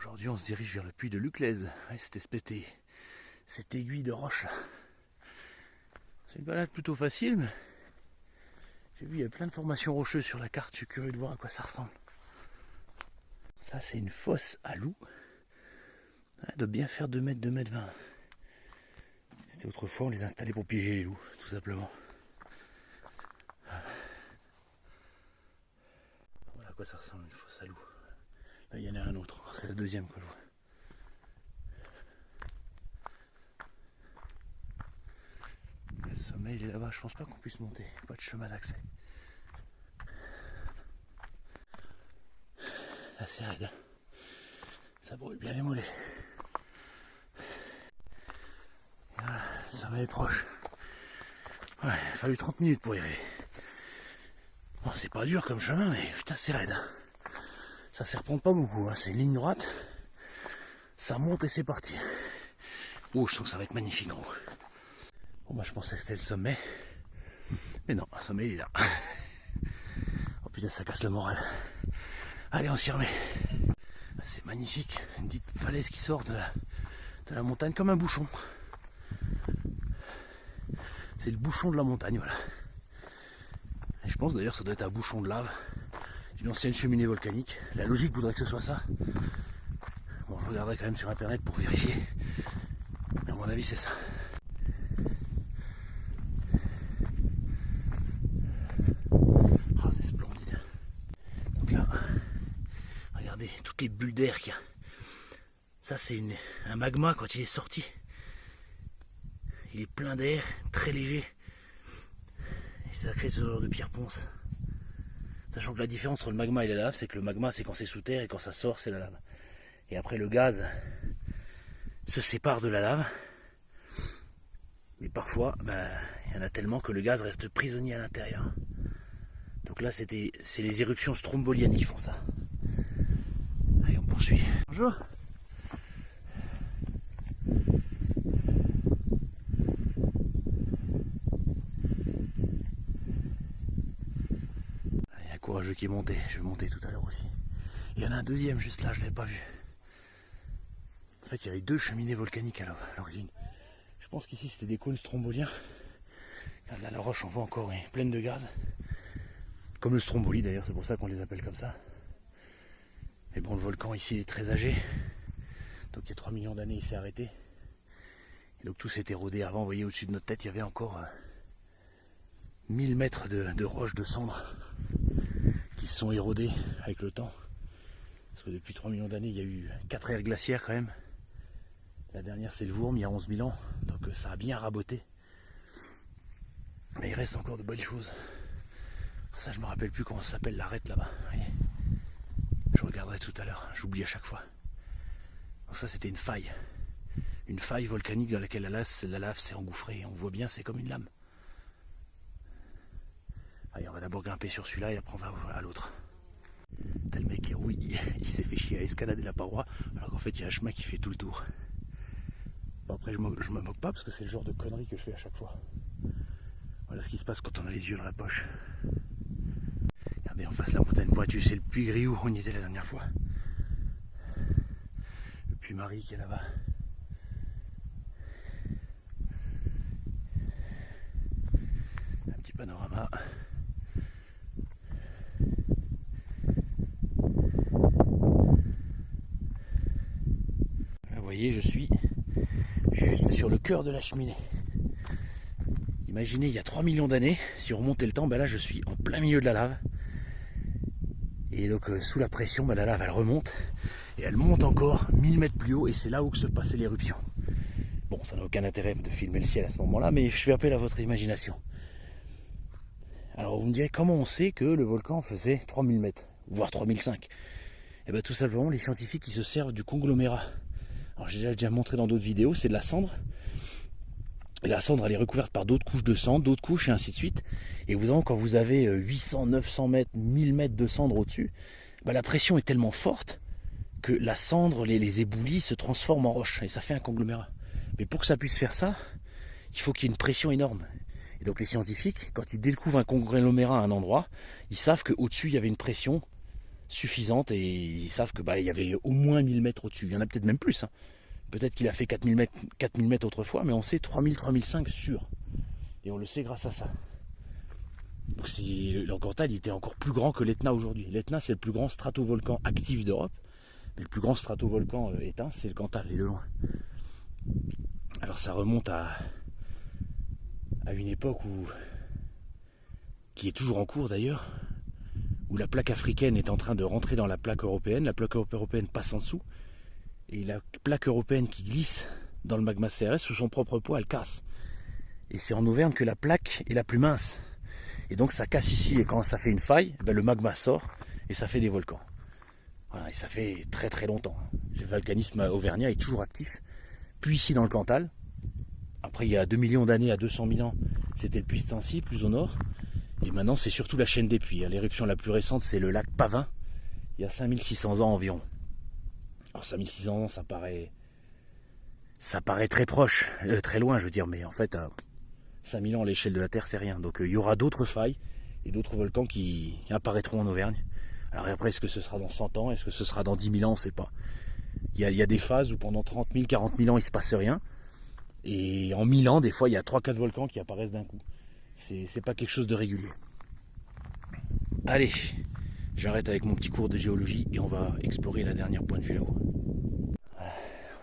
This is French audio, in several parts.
Aujourd'hui, on se dirige vers le puits de Luclèze. Ouais, cette aiguille de roche. C'est une balade plutôt facile, mais j'ai vu il y a plein de formations rocheuses sur la carte. Je suis curieux de voir à quoi ça ressemble. Ça, c'est une fosse à loups. Elle doit bien faire 2 mètres, 2 mètres 20. C'était autrefois, on les installait pour piéger les loups, tout simplement. Voilà à quoi ça ressemble, une fosse à loups. Là, il y en a un autre. C'est la deuxième que je vois. Le sommet, il est là-bas. Je pense pas qu'on puisse monter. Pas de chemin d'accès. Assez raide. Ça brûle bien les mollets. Voilà, le sommet est proche. Ouais, il a fallu 30 minutes pour y arriver. Bon, c'est pas dur comme chemin, mais putain, c'est raide. Ça ne serpente pas beaucoup, hein. C'est une ligne droite. Ça monte et c'est parti. Oh, je sens que ça va être magnifique en haut. Bon, moi je pensais que c'était le sommet. Mais non, le sommet il est là. Oh putain, ça casse le moral. Allez, on s'y remet. C'est magnifique. Une petite falaise qui sort de la montagne comme un bouchon. C'est le bouchon de la montagne, voilà. Et je pense d'ailleurs que ça doit être un bouchon de lave d'une ancienne cheminée volcanique. La logique voudrait que ce soit ça. Bon, je regarderai quand même sur internet pour vérifier. Mais à mon avis, c'est ça. Oh, c'est splendide. Donc là, regardez toutes les bulles d'air qu'il y a. Ça, c'est un magma quand il est sorti. Il est plein d'air, très léger. Et ça crée ce genre de pierre ponce. Sachant que la différence entre le magma et la lave, c'est que le magma, c'est quand c'est sous terre et quand ça sort, c'est la lave. Et après, le gaz se sépare de la lave. Mais parfois, il y en a tellement que le gaz reste prisonnier à l'intérieur. Donc là, c'est les éruptions stromboliennes qui font ça. Allez, on poursuit. Bonjour. Il y a un courageux qui est monté. Je vais monter tout à l'heure aussi. Il y en a un deuxième juste là, je ne l'avais pas vu. En fait, il y avait 2 cheminées volcaniques à l'origine. Je pense qu'ici, c'était des cônes stromboliens. Là, la roche, on voit encore pleine de gaz. Comme le Stromboli d'ailleurs, c'est pour ça qu'on les appelle comme ça. Mais bon, le volcan ici est très âgé. Donc il y a 3 millions d'années, il s'est arrêté. Et donc tout s'est érodé avant. Vous voyez, au-dessus de notre tête, il y avait encore 1000 mètres de roches, de cendres qui se sont érodées avec le temps. Parce que depuis 3 millions d'années, il y a eu 4 ères glaciaires quand même. La dernière, c'est le Vourme, il y a 11 000 ans. Donc ça a bien raboté. Mais il reste encore de belles choses. Ça, je me rappelle plus comment ça s'appelle, l'arête là-bas. Je regarderai tout à l'heure, j'oublie à chaque fois. Donc ça, c'était une faille. Une faille volcanique dans laquelle la lave s'est engouffrée. On voit bien, c'est comme une lame. Allez, on va d'abord grimper sur celui-là et après on va à l'autre. Tel mec, oui, il s'est fait chier à escalader la paroi, alors qu'en fait, il y a un chemin qui fait tout le tour. Bon, après, je me moque pas parce que c'est le genre de conneries que je fais à chaque fois. Voilà ce qui se passe quand on a les yeux dans la poche. Regardez en face la montagne pointue, c'est le puits Griou, on y était la dernière fois. Le puits Marie qui est là-bas. Un petit panorama. Vous voyez, je suis juste sur le cœur de la cheminée. Imaginez, il y a 3 millions d'années, si on remontait le temps, là je suis en plein milieu de la lave. Et donc sous la pression, la lave elle remonte. Et elle monte encore 1000 mètres plus haut et c'est là où se passait l'éruption. Bon, ça n'a aucun intérêt de filmer le ciel à ce moment-là, mais je fais appel à votre imagination. Alors vous me direz, comment on sait que le volcan faisait 3000 mètres, voire 3005? Et bien tout simplement, les scientifiques ils se servent du conglomérat. Alors j'ai déjà montré dans d'autres vidéos, c'est de la cendre. Et la cendre elle est recouverte par d'autres couches de cendre, d'autres couches et ainsi de suite. Et vous voyez, quand vous avez 800, 900 mètres, 1000 mètres de cendre au-dessus, la pression est tellement forte que la cendre, les éboulis se transforment en roche et ça fait un conglomérat. Mais pour que ça puisse faire ça, il faut qu'il y ait une pression énorme. Et donc les scientifiques, quand ils découvrent un conglomérat à un endroit, ils savent qu'au-dessus il y avait une pression suffisante et ils savent que il y avait au moins 1000 mètres au-dessus. Il y en a peut-être même plus. Hein. Peut-être qu'il a fait 4000 mètres autrefois, mais on sait 3000, 3005 sûr. Et on le sait grâce à ça. Donc le Cantal il était encore plus grand que l'Etna aujourd'hui. L'Etna c'est le plus grand stratovolcan actif d'Europe. Mais le plus grand stratovolcan éteint c'est le Cantal, et de loin. Alors ça remonte à une époque qui est toujours en cours d'ailleurs, où la plaque africaine est en train de rentrer dans la plaque européenne, la plaque européenne passe en dessous, et la plaque européenne qui glisse dans le magma CRS sous son propre poids, elle casse. Et c'est en Auvergne que la plaque est la plus mince. Et donc ça casse ici, et quand ça fait une faille, le magma sort, et ça fait des volcans. Voilà, et ça fait très très longtemps. Le volcanisme auvergnat est toujours actif. Puis ici dans le Cantal, après il y a 2 millions d'années à 200 000 ans, c'était le puits Stancy, plus au nord. Et maintenant c'est surtout la chaîne des puits. L'éruption la plus récente c'est le lac Pavin, il y a 5600 ans environ. Alors 5600 ans ça paraît très proche, très loin je veux dire, mais en fait 5000 ans à l'échelle de la Terre c'est rien. Donc il y aura d'autres failles et d'autres volcans qui apparaîtront en Auvergne. Alors après est-ce que ce sera dans 100 ans, est-ce que ce sera dans 10 000 ans, on ne sait pas. Il y a des phases où pendant 30 000, 40 000 ans il ne se passe rien. Et en 1000 ans des fois il y a 3-4 volcans qui apparaissent d'un coup. C'est pas quelque chose de régulier. Allez, j'arrête avec mon petit cours de géologie et on va explorer la dernière pointe de vue là-haut. Voilà,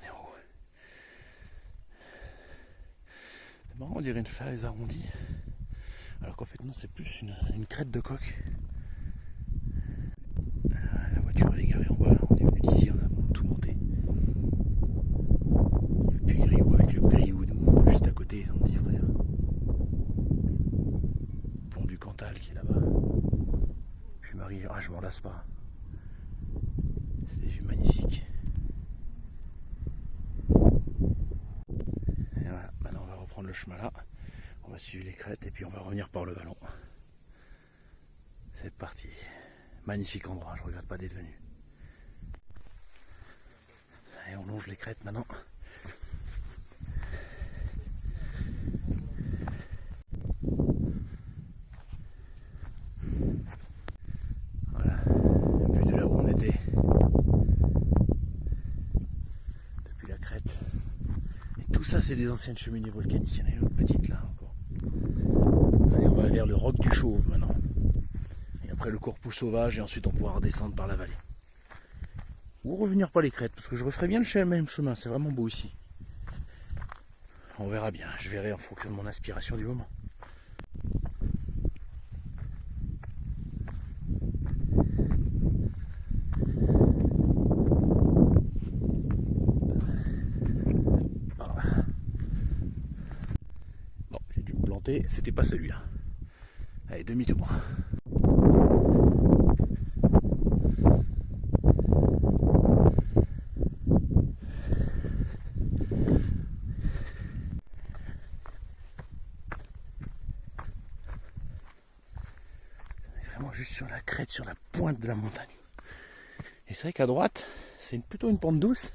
on est en haut. C'est marrant, on dirait une falaise arrondie. Alors qu'en fait non, c'est plus une crête de coque. La voiture elle est garée en bas, là. On est venu d'ici, on a tout monté. Et puis Griou avec le Griou, juste à côté, son petit frère. Pont du Cantal qui est là-bas. Puis Marie, je m'en lasse pas. C'est des vues magnifiques. Et voilà, maintenant on va reprendre le chemin là. On va suivre les crêtes et puis on va revenir par le vallon. C'est parti. Magnifique endroit, je regrette pas d'être venu. Allez, on longe les crêtes maintenant. Voilà, vue de là où on était. Depuis la crête. Et tout ça, c'est des anciennes cheminées volcaniques. Il y en a une autre petite là encore. Allez, on va vers le roc du Chauve maintenant. Après le Corpus sauvage et ensuite on pourra redescendre par la vallée. Ou revenir par les crêtes, parce que je referai bien le même chemin, c'est vraiment beau ici. On verra bien, je verrai en fonction de mon inspiration du moment. Voilà. Bon, j'ai dû me planter, c'était pas celui-là. Allez, demi-tour. Juste sur la crête, sur la pointe de la montagne. Et c'est vrai qu'à droite, c'est plutôt une pente douce.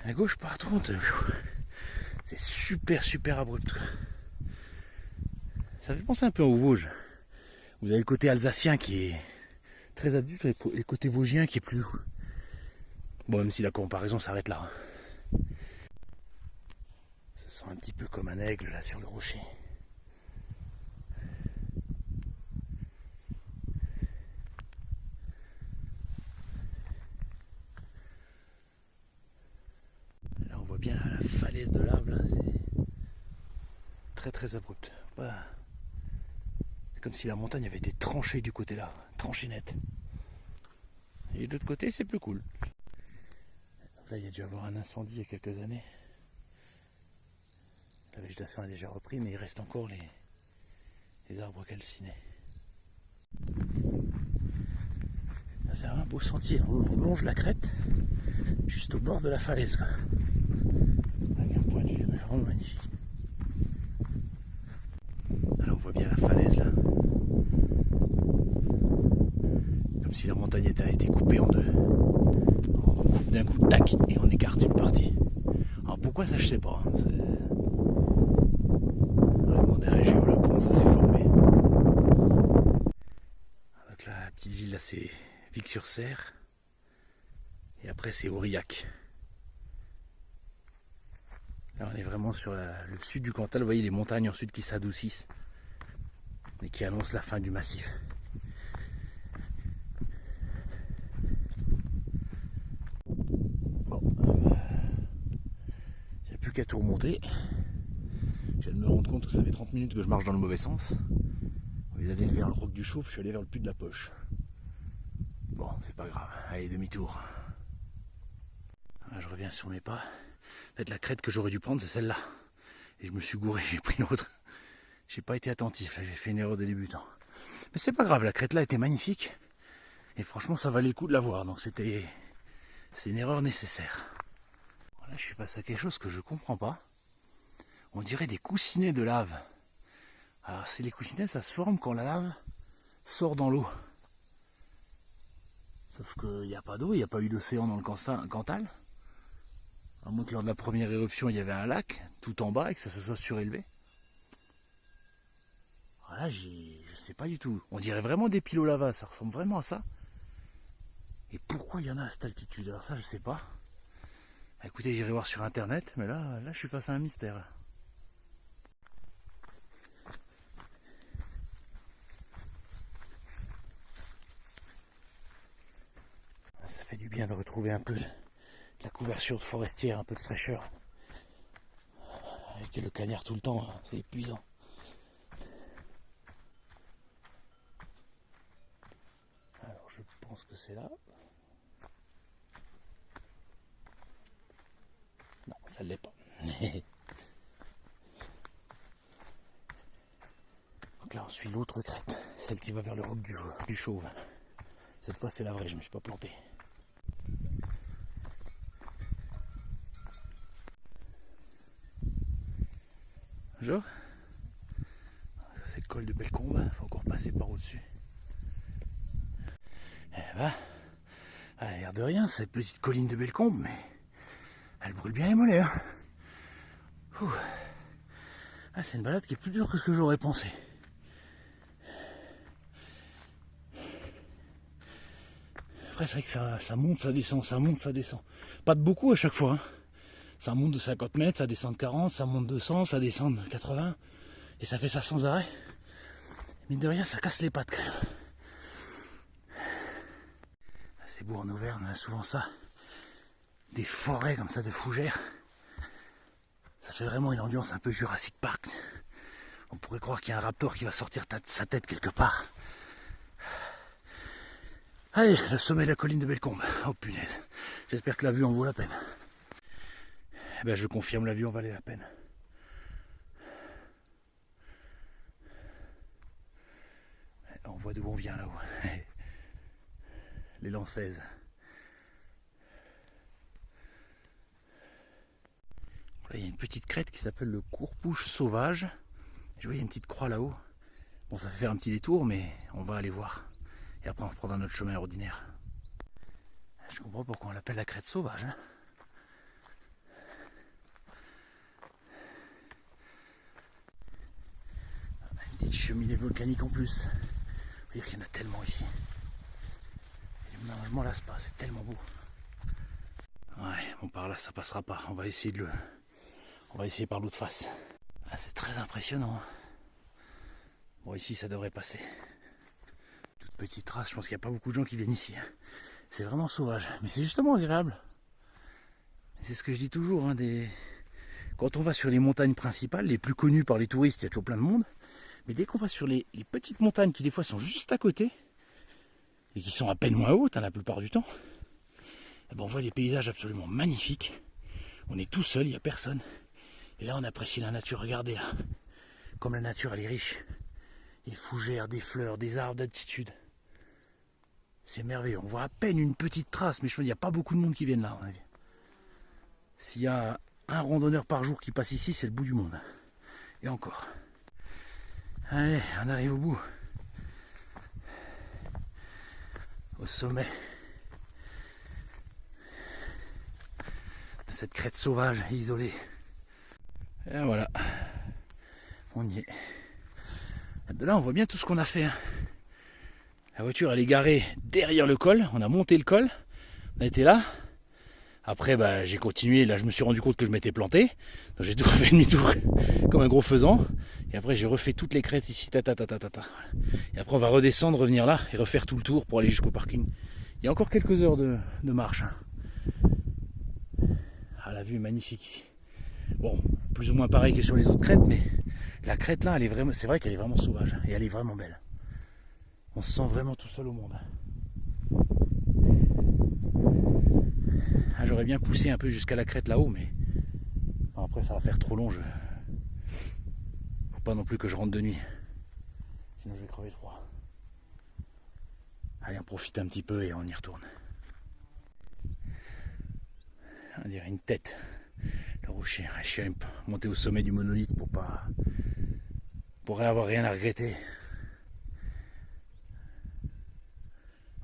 À gauche, par contre, c'est super abrupt. Ça fait penser un peu aux Vosges. Vous avez le côté alsacien qui est très abrupt et le côté vosgien qui est plus... Bon, même si la comparaison s'arrête là. Ça sent un petit peu comme un aigle là sur le rocher. Bien la falaise de lave là, c'est très abrupt. Voilà. C'est comme si la montagne avait été tranchée du côté là, tranchée nette. Et de l'autre côté c'est plus cool. Là il y a dû avoir un incendie il y a quelques années. La végétation a déjà repris mais il reste encore les arbres calcinés. C'est un beau sentier, on longe la crête juste au bord de la falaise quoi. Avec un point de vue vraiment magnifique. Alors on voit bien la falaise là. Comme si la montagne a été coupée en deux. On coupe d'un coup, tac, et on écarte une partie. Alors pourquoi ça je sais pas. On va demander à un géologue comment ça s'est formé. Donc la petite ville là c'est Pic-sur-Serre. Et après c'est Aurillac. Là on est vraiment sur le sud du Cantal. Vous voyez les montagnes en sud qui s'adoucissent. Et qui annoncent la fin du massif. Bon. Il n'y a plus qu'à tout remonter. Je viens de me rendre compte que ça fait 30 minutes que je marche dans le mauvais sens. Au lieu d'aller vers le Roc du Chauve, je suis allé vers le Puy de la Poche. Bon, c'est pas grave. Allez, demi-tour. Je reviens sur mes pas. En fait, la crête que j'aurais dû prendre, c'est celle-là. Et je me suis gouré, j'ai pris l'autre. J'ai pas été attentif, là, j'ai fait une erreur de débutant. Mais c'est pas grave, la crête là était magnifique. Et franchement, ça valait le coup de la voir. Donc c'est une erreur nécessaire. Voilà, je suis passé à quelque chose que je comprends pas. On dirait des coussinets de lave. Alors, c'est les coussinets, ça se forme quand la lave sort dans l'eau. Sauf qu'il n'y a pas d'eau, il n'y a pas eu d'océan dans le Cantal. À moins que lors de la première éruption, il y avait un lac tout en bas et que ça se soit surélevé. Voilà, je sais pas du tout. On dirait vraiment des pilots lava, ça ressemble vraiment à ça. Et pourquoi il y en a à cette altitude? Alors ça, je sais pas. Écoutez, j'irai voir sur internet, mais là, je suis face à un mystère. Ça fait du bien de retrouver un peu de la couverture forestière, un peu de fraîcheur. Avec le cagnard tout le temps, c'est épuisant. Alors je pense que c'est là. Non, ça ne l'est pas. Donc là on suit l'autre crête, celle qui va vers le Roc du Chauve. Cette fois c'est la vraie, je ne me suis pas planté. Bonjour. Ça c'est le col de Bellecombe, il faut encore passer par au-dessus. Eh ben, elle a l'air de rien cette petite colline de Bellecombe, mais elle brûle bien les mollets. Hein. Ah, c'est une balade qui est plus dure que ce que j'aurais pensé. Après c'est vrai que ça monte, ça descend, ça monte, ça descend. Pas de beaucoup à chaque fois. Hein. Ça monte de 50 mètres, ça descend de 40, ça monte de 100, ça descend de 80. Et ça fait ça sans arrêt. Mine de rien, ça casse les pattes quand même. C'est beau en Auvergne, on a souvent ça. Des forêts comme ça de fougères. Ça fait vraiment une ambiance un peu Jurassic Park. On pourrait croire qu'il y a un raptor qui va sortir de sa tête quelque part. Allez, le sommet de la colline de Bellecombe. Oh punaise. J'espère que la vue en vaut la peine. Eh ben, je confirme, la vue en valait la peine. On voit d'où on vient là-haut. Les Lancaises. Là, il y a une petite crête qui s'appelle le Courpouche Sauvage. Je vois, il y a une petite croix là-haut. Bon, ça fait faire un petit détour, mais on va aller voir. Et après, on reprendra notre chemin ordinaire. Je comprends pourquoi on l'appelle la crête sauvage. Hein. Une petite cheminée volcanique en plus. Faut dire qu'il y en a tellement ici. Je m'en lasse pas, c'est tellement beau. Ouais, bon par là ça passera pas. On va essayer par l'autre face. Ah, c'est très impressionnant. Bon, ici ça devrait passer. Toute petite trace, je pense qu'il n'y a pas beaucoup de gens qui viennent ici. C'est vraiment sauvage, mais c'est justement agréable. C'est ce que je dis toujours. Hein, quand on va sur les montagnes principales, les plus connues par les touristes, il y a toujours plein de monde. Mais dès qu'on va sur les petites montagnes qui des fois sont juste à côté, et qui sont à peine moins hautes hein, la plupart du temps, eh ben, on voit des paysages absolument magnifiques. On est tout seul, il n'y a personne. Et là on apprécie la nature, regardez là. Comme la nature elle est riche. Des fougères, des fleurs, des arbres d'altitude. C'est merveilleux, on voit à peine une petite trace, mais je me dis, il n'y a pas beaucoup de monde qui viennent là. S'il y a un randonneur par jour qui passe ici, c'est le bout du monde. Et encore. Allez, on arrive au bout. Au sommet de cette crête sauvage et isolée. Et voilà. On y est. De là, on voit bien tout ce qu'on a fait. Hein. La voiture elle est garée derrière le col, on a monté le col, on a été là. Après bah, j'ai continué, là je me suis rendu compte que je m'étais planté. Donc j'ai tout refait demi-tour comme un gros faisan. Et après j'ai refait toutes les crêtes ici, ta. Et après on va redescendre, revenir là et refaire tout le tour pour aller jusqu'au parking. Il y a encore quelques heures de marche. Hein. Ah, la vue est magnifique ici. Bon, plus ou moins pareil que sur les autres crêtes, mais la crête là, elle est vraiment, c'est vrai qu'elle est vraiment sauvage et elle est vraiment belle. On se sent vraiment tout seul au monde. Ah, j'aurais bien poussé un peu jusqu'à la crête là-haut, mais bon, après ça va faire trop long. Faut pas non plus que je rentre de nuit, sinon je vais crever de froid. Allez, on profite un petit peu et on y retourne. On dirait une tête. Le rocher. Je suis monté au sommet du monolithe pour avoir rien à regretter.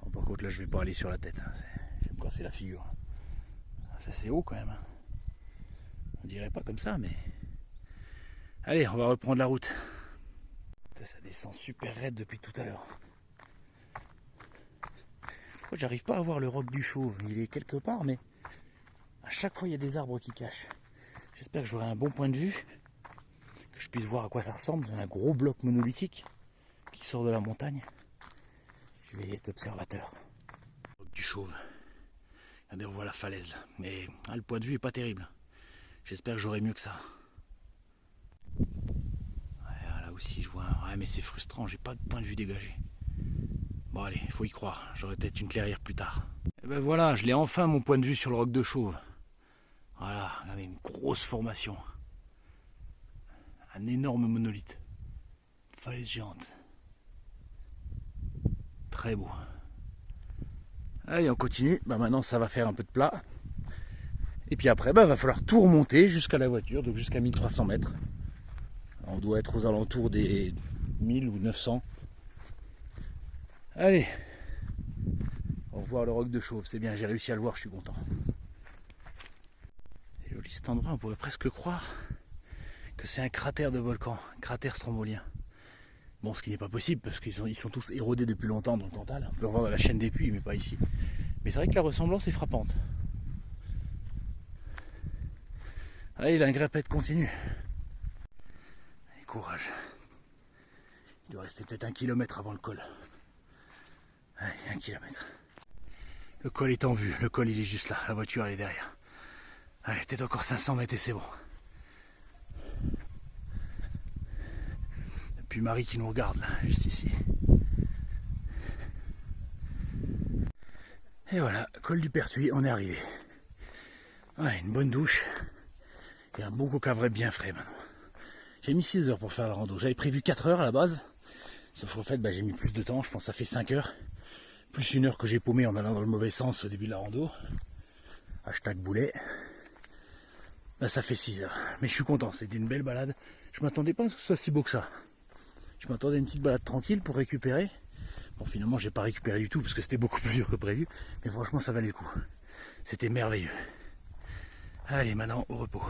Bon, par contre là je vais pas aller sur la tête. Hein. Je vais me casser la figure. Ça c'est haut quand même. On dirait pas comme ça, mais. Allez, on va reprendre la route. Ça descend super raide depuis tout à l'heure. J'arrive pas à voir le roc du Chauve. Il est quelque part, mais à chaque fois il y a des arbres qui cachent. J'espère que j'aurai un bon point de vue, que je puisse voir à quoi ça ressemble. C'est un gros bloc monolithique qui sort de la montagne. Je vais être observateur. Le roc du Chauve. Regardez, on voit la falaise. Mais le point de vue est pas terrible. J'espère que j'aurai mieux que ça. Ouais, là aussi je vois. Ouais, mais c'est frustrant, j'ai pas de point de vue dégagé. Bon allez, il faut y croire, j'aurai peut-être une clairière plus tard. Et ben voilà, je l'ai enfin mon point de vue sur le roc de Chauve. Voilà, regardez, une grosse formation. Un énorme monolithe. Falaise géante. Très beau. Allez, on continue. Bah maintenant ça va faire un peu de plat. Et puis après, bah, va falloir tout remonter jusqu'à la voiture, donc jusqu'à 1300 mètres. On doit être aux alentours des 1000 ou 900. Allez, au revoir le roc de Chauve, c'est bien, j'ai réussi à le voir, je suis content. C'est joli cet endroit, on pourrait presque croire que c'est un cratère de volcan, un cratère strombolien. Bon, ce qui n'est pas possible parce qu'ils sont tous érodés depuis longtemps dans le Cantal. On peut le voir dans la chaîne des Puys, mais pas ici. Mais c'est vrai que la ressemblance est frappante. Allez, la grimpette continue. Allez, courage. Il doit rester peut-être 1 kilomètre avant le col. Allez, 1 kilomètre. Le col est en vue, le col il est juste là, la voiture elle est derrière. Allez, peut-être encore 500 mètres et c'est bon. Et puis Marie qui nous regarde là, juste ici. Et voilà, col du Pertuis, on est arrivé. Ouais, une bonne douche. Et un bon coca vrai bien frais maintenant. J'ai mis 6 heures pour faire la rando. J'avais prévu 4 heures à la base. Sauf qu'en fait, bah, j'ai mis plus de temps, je pense que ça fait 5 heures. Plus 1 heure que j'ai paumé en allant dans le mauvais sens au début de la rando. Hashtag boulet. Là, ça fait 6 heures. Mais je suis content, c'était une belle balade. Je m'attendais pas à ce que ce soit si beau que ça. Je m'attendais à une petite balade tranquille pour récupérer. Bon, finalement, j'ai pas récupéré du tout parce que c'était beaucoup plus dur que prévu. Mais franchement, ça valait le coup. C'était merveilleux. Allez, maintenant, au repos.